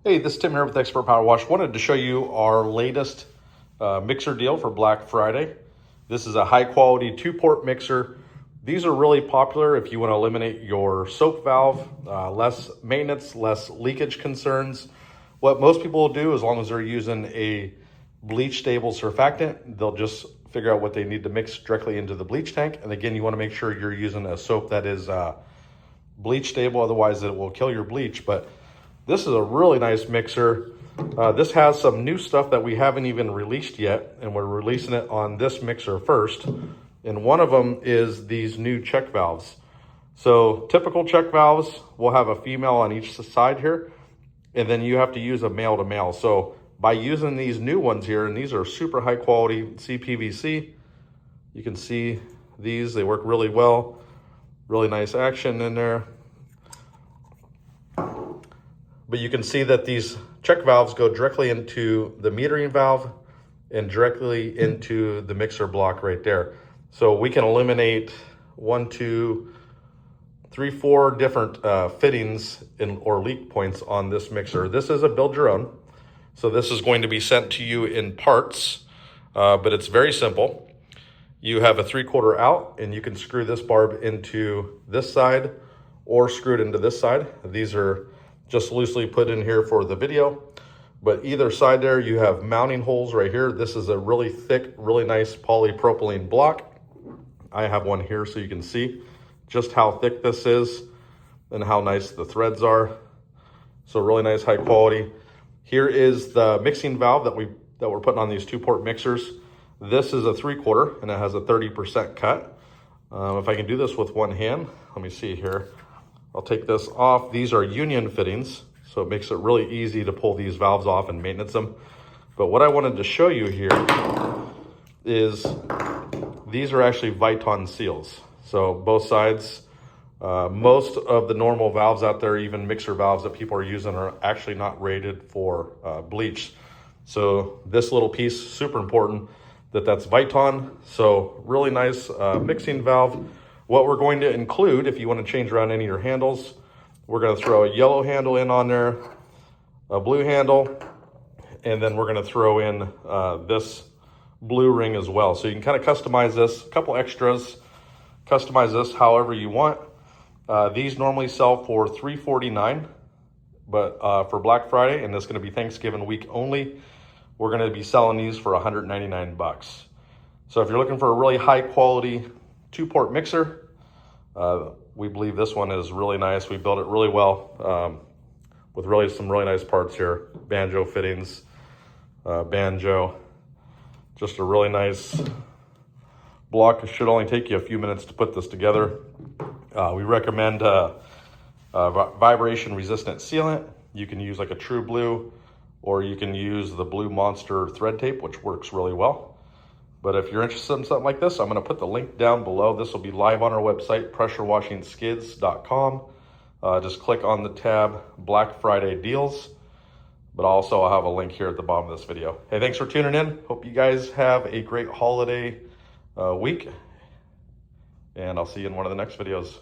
Hey, this is Tim here with Expert Power Wash. Wanted to show you our latest mixer deal for Black Friday. This is a high quality 2-port mixer. These are really popular if you want to eliminate your soap valve, less maintenance, less leakage concerns. What most people will do, as long as they're using a bleach stable surfactant, they'll just figure out what they need to mix directly into the bleach tank. And again, you want to make sure you're using a soap that is bleach stable, otherwise it will kill your bleach. But this is a really nice mixer. This has some new stuff that we haven't even released yet, and we're releasing it on this mixer first. And one of them is these new check valves. So typical check valves will have a female on each side here, and then you have to use a male to male. So by using these new ones here, and these are super high quality CPVC, you can see these, they work really well. Really nice action in there. But you can see that these check valves go directly into the metering valve and directly into the mixer block right there. So we can eliminate 1, 2, 3, 4 different fittings or leak points on this mixer. This is a build your own. So this is going to be sent to you in parts, but it's very simple. You have a 3/4 out, and you can screw this barb into this side or screw it into this side. These are just loosely put in here for the video, but either side there you have mounting holes right here. This is a really thick, really nice polypropylene block. I have one here so you can see just how thick this is and how nice the threads are. So really nice, high quality. Here is the mixing valve that we're putting on these 2-port mixers. This is a 3/4 and it has a 30% cut. If I can do this with one hand, let me see here. I'll take this off. These are union fittings, so it makes it really easy to pull these valves off and maintenance them. But what I wanted to show you here is these are actually Viton seals. So both sides, most of the normal valves out there, even mixer valves that people are using, are actually not rated for bleach. So this little piece, super important that's Viton. So really nice mixing valve. What we're going to include, if you want to change around any of your handles, we're going to throw a yellow handle in on there, a blue handle, and then we're going to throw in this blue ring as well. So you can kind of customize this, a couple extras, customize this however you want. These normally sell for $349, but for Black Friday, and this is going to be Thanksgiving week only, we're going to be selling these for $199. So if you're looking for a really high quality 2-port mixer, we believe this one is really nice. We built it really well with some really nice parts here. Banjo fittings, banjo. Just a really nice block. It should only take you a few minutes to put this together. We recommend vibration resistant sealant. You can use like a True Blue, or you can use the Blue Monster thread tape, which works really well. But if you're interested in something like this, I'm going to put the link down below. This will be live on our website, pressurewashingskids.com. Just click on the tab Black Friday Deals. But also I'll have a link here at the bottom of this video. Hey, thanks for tuning in. Hope you guys have a great holiday week. And I'll see you in one of the next videos.